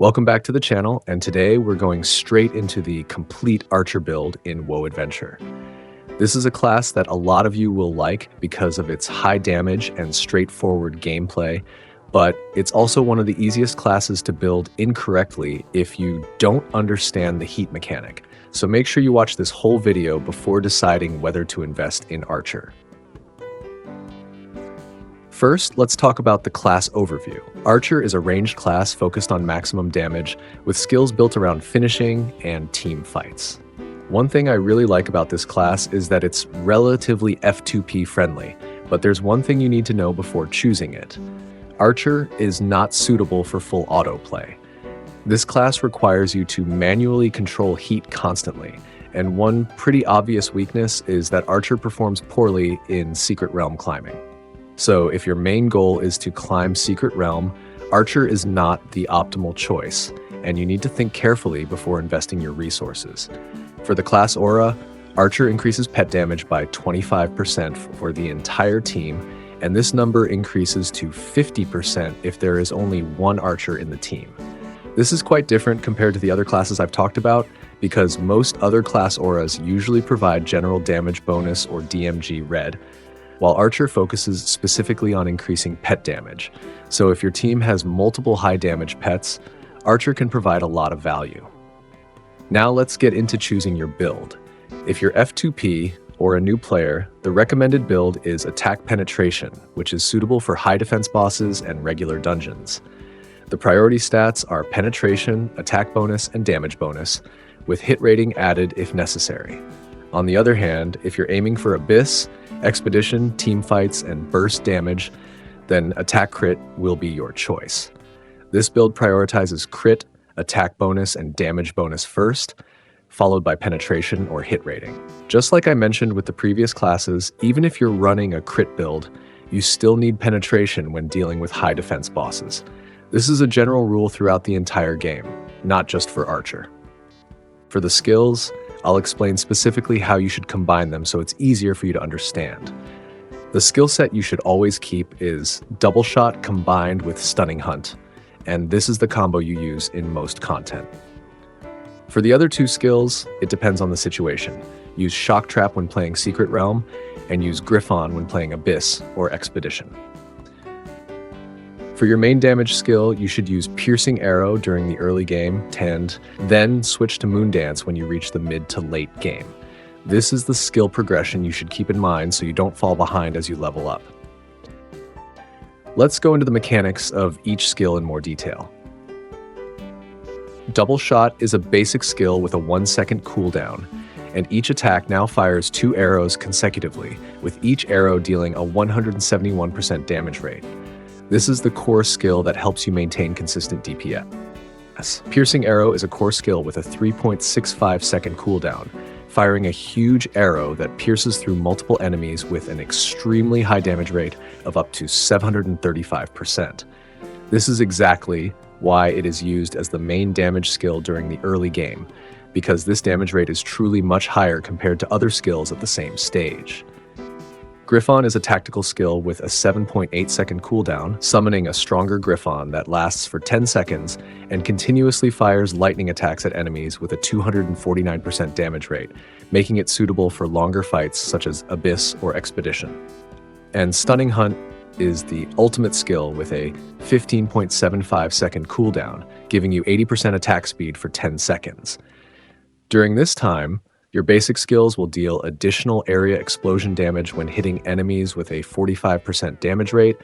Welcome back to the channel, and today we're going straight into the complete archer build in WoW Adventure. This is a class that a lot of you will like because of its high damage and straightforward gameplay, but it's also one of the easiest classes to build incorrectly if you don't understand the heat mechanic. So make sure you watch this whole video before deciding whether to invest in archer. First, let's talk about the class overview. Archer is a ranged class focused on maximum damage, with skills built around finishing and team fights. One thing I really like about this class is that it's relatively F2P friendly, but there's one thing you need to know before choosing it. Archer is not suitable for full autoplay. This class requires you to manually control heat constantly, and one pretty obvious weakness is that Archer performs poorly in Secret Realm climbing. So if your main goal is to climb Secret Realm, Archer is not the optimal choice, and you need to think carefully before investing your resources. For the class aura, Archer increases pet damage by 25% for the entire team, and this number increases to 50% if there is only one Archer in the team. This is quite different compared to the other classes I've talked about, because most other class auras usually provide general damage bonus or DMG red, while Archer focuses specifically on increasing pet damage. So if your team has multiple high damage pets, Archer can provide a lot of value. Now let's get into choosing your build. If you're F2P or a new player, the recommended build is Attack Penetration, which is suitable for high defense bosses and regular dungeons. The priority stats are Penetration, Attack bonus, and Damage bonus, with hit rating added if necessary. On the other hand, if you're aiming for Abyss, Expedition, team fights, and burst damage, then attack crit will be your choice. This build prioritizes crit, attack bonus, and damage bonus first, followed by penetration or hit rating. Just like I mentioned with the previous classes, even if you're running a crit build, you still need penetration when dealing with high defense bosses. This is a general rule throughout the entire game, not just for Archer. For the skills, I'll explain specifically how you should combine them so it's easier for you to understand. The skill set you should always keep is Double Shot combined with Stunning Hunt, and this is the combo you use in most content. For the other two skills, it depends on the situation. Use Shock Trap when playing Secret Realm, and use Griffon when playing Abyss or Expedition. For your main damage skill, you should use Piercing Arrow during the early game, and then switch to Moondance when you reach the mid to late game. This is the skill progression you should keep in mind so you don't fall behind as you level up. Let's go into the mechanics of each skill in more detail. Double Shot is a basic skill with a 1-second cooldown, and each attack now fires 2 arrows consecutively, with each arrow dealing a 171% damage rate. This is the core skill that helps you maintain consistent DPS. Piercing Arrow is a core skill with a 3.65 second cooldown, firing a huge arrow that pierces through multiple enemies with an extremely high damage rate of up to 735%. This is exactly why it is used as the main damage skill during the early game, because this damage rate is truly much higher compared to other skills at the same stage. Griffon is a tactical skill with a 7.8 second cooldown, summoning a stronger Griffon that lasts for 10 seconds and continuously fires lightning attacks at enemies with a 249% damage rate, making it suitable for longer fights such as Abyss or Expedition. And Stunning Hunt is the ultimate skill with a 15.75 second cooldown, giving you 80% attack speed for 10 seconds. During this time, your basic skills will deal additional area explosion damage when hitting enemies with a 45% damage rate,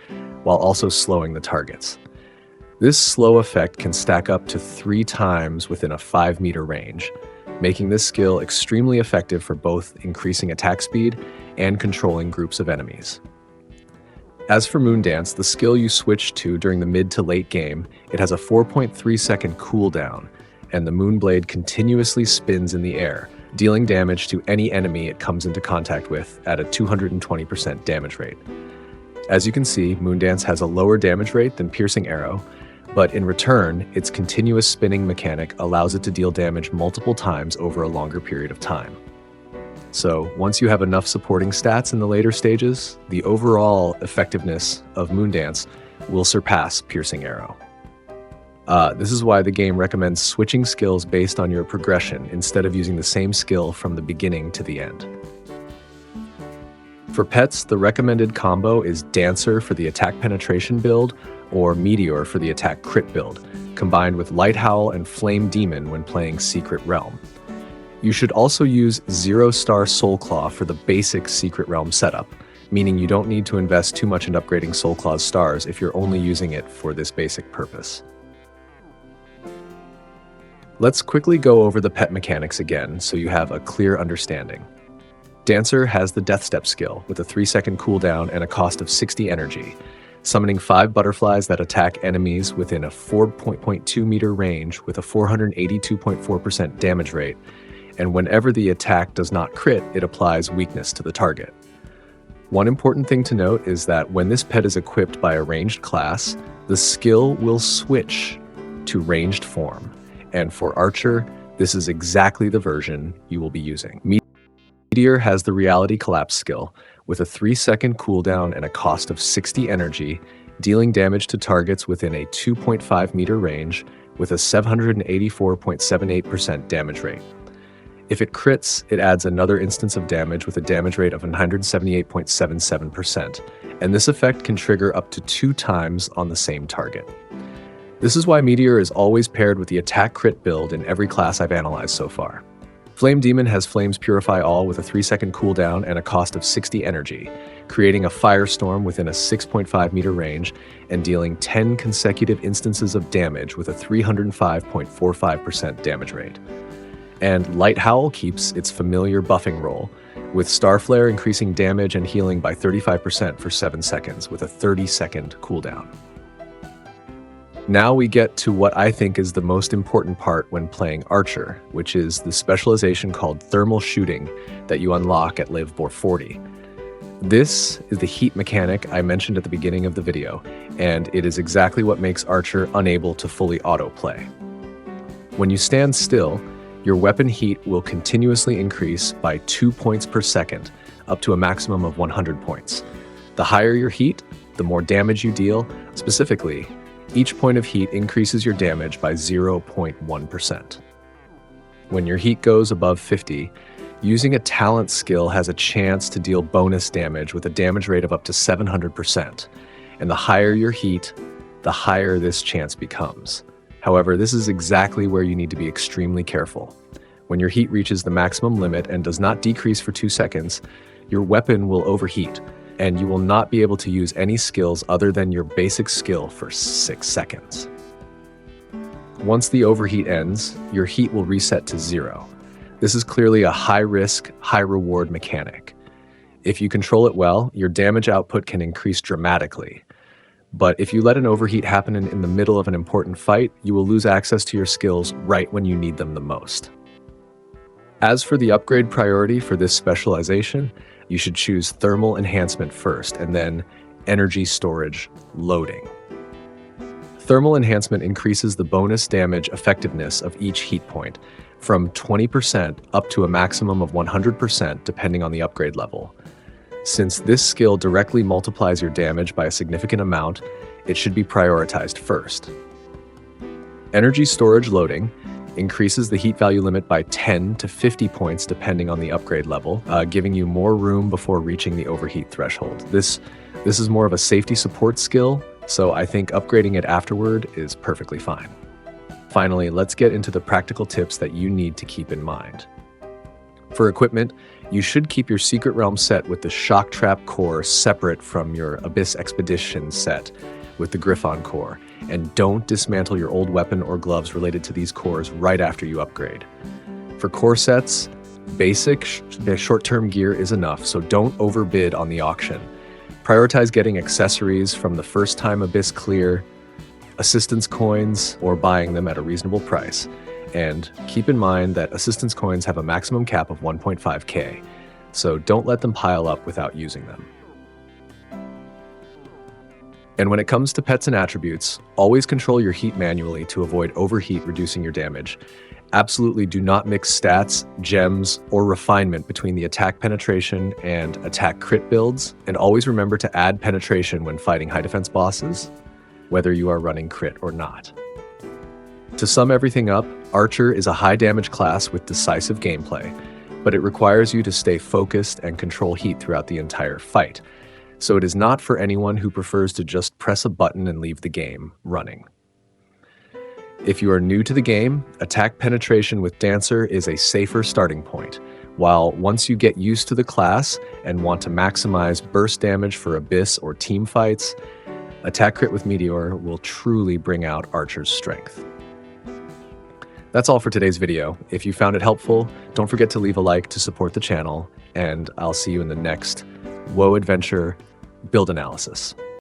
while also slowing the targets. This slow effect can stack up to 3 times within a 5-meter range, making this skill extremely effective for both increasing attack speed and controlling groups of enemies. As for Moondance, the skill you switch to during the mid to late game, it has a 4.3 second cooldown, and the Moonblade continuously spins in the air, dealing damage to any enemy it comes into contact with at a 220% damage rate. As you can see, Moondance has a lower damage rate than Piercing Arrow, but in return, its continuous spinning mechanic allows it to deal damage multiple times over a longer period of time. So once you have enough supporting stats in the later stages, the overall effectiveness of Moondance will surpass Piercing Arrow. This is why the game recommends switching skills based on your progression instead of using the same skill from the beginning to the end. For pets, the recommended combo is Dancer for the attack penetration build or Meteor for the attack crit build, combined with Light Howl and Flame Demon when playing Secret Realm. You should also use 0-star Soul Claw for the basic Secret Realm setup, meaning you don't need to invest too much in upgrading Soul Claw's stars if you're only using it for this basic purpose. Let's quickly go over the pet mechanics again so you have a clear understanding. Dancer has the Death Step skill with a 3-second cooldown and a cost of 60 energy, summoning 5 butterflies that attack enemies within a 4.2 meter range with a 482.4% damage rate, and whenever the attack does not crit, it applies weakness to the target. One important thing to note is that when this pet is equipped by a ranged class, the skill will switch to ranged form, and for Archer, this is exactly the version you will be using. Meteor has the Reality Collapse skill, with a 3-second cooldown and a cost of 60 energy, dealing damage to targets within a 2.5 meter range with a 784.78% damage rate. If it crits, it adds another instance of damage with a damage rate of 178.77%, and this effect can trigger up to 2 times on the same target. This is why Meteor is always paired with the attack crit build in every class I've analyzed so far. Flame Demon has Flames Purify All with a 3-second cooldown and a cost of 60 energy, creating a firestorm within a 6.5 meter range and dealing 10 consecutive instances of damage with a 305.45% damage rate. And Light Howl keeps its familiar buffing role, with Starflare increasing damage and healing by 35% for 7 seconds with a 30-second cooldown. Now we get to what I think is the most important part when playing Archer, which is the specialization called Thermal Shooting that you unlock at Live Bore 40. This is the heat mechanic I mentioned at the beginning of the video, and it is exactly what makes Archer unable to fully autoplay. When you stand still, your weapon heat will continuously increase by 2 points per second, up to a maximum of 100 points. The higher your heat, the more damage you deal. Specifically, each point of heat increases your damage by 0.1%. When your heat goes above 50, using a talent skill has a chance to deal bonus damage with a damage rate of up to 700%. And the higher your heat, the higher this chance becomes. However, this is exactly where you need to be extremely careful. When your heat reaches the maximum limit and does not decrease for 2 seconds, your weapon will overheat, and you will not be able to use any skills other than your basic skill for 6 seconds. Once the overheat ends, your heat will reset to 0. This is clearly a high-risk, high-reward mechanic. If you control it well, your damage output can increase dramatically. But if you let an overheat happen in the middle of an important fight, you will lose access to your skills right when you need them the most. As for the upgrade priority for this specialization, you should choose Thermal Enhancement first, and then Energy Storage Loading. Thermal Enhancement increases the bonus damage effectiveness of each heat point from 20% up to a maximum of 100% depending on the upgrade level. Since this skill directly multiplies your damage by a significant amount, it should be prioritized first. Energy Storage Loading increases the heat value limit by 10 to 50 points depending on the upgrade level, giving you more room before reaching the overheat threshold. This is more of a safety support skill, so I think upgrading it afterward is perfectly fine. Finally, let's get into the practical tips that you need to keep in mind. For equipment, you should keep your Secret Realm set with the Shock Trap core separate from your Abyss Expedition set with the Griffon core, and don't dismantle your old weapon or gloves related to these cores right after you upgrade. For core sets, basic short-term gear is enough, so don't overbid on the auction. Prioritize getting accessories from the first-time Abyss clear, assistance coins, or buying them at a reasonable price. And keep in mind that assistance coins have a maximum cap of 1.5k, so don't let them pile up without using them. And when it comes to pets and attributes, always control your heat manually to avoid overheat reducing your damage. Absolutely do not mix stats, gems, or refinement between the attack penetration and attack crit builds, and always remember to add penetration when fighting high defense bosses, whether you are running crit or not. To sum everything up, Archer is a high damage class with decisive gameplay, but it requires you to stay focused and control heat throughout the entire fight. So it is not for anyone who prefers to just press a button and leave the game running. If you are new to the game, attack penetration with Dancer is a safer starting point, while once you get used to the class and want to maximize burst damage for Abyss or team fights, attack crit with Meteor will truly bring out Archer's strength. That's all for today's video. If you found it helpful, don't forget to leave a like to support the channel, and I'll see you in the next WoW Adventure Build Analysis.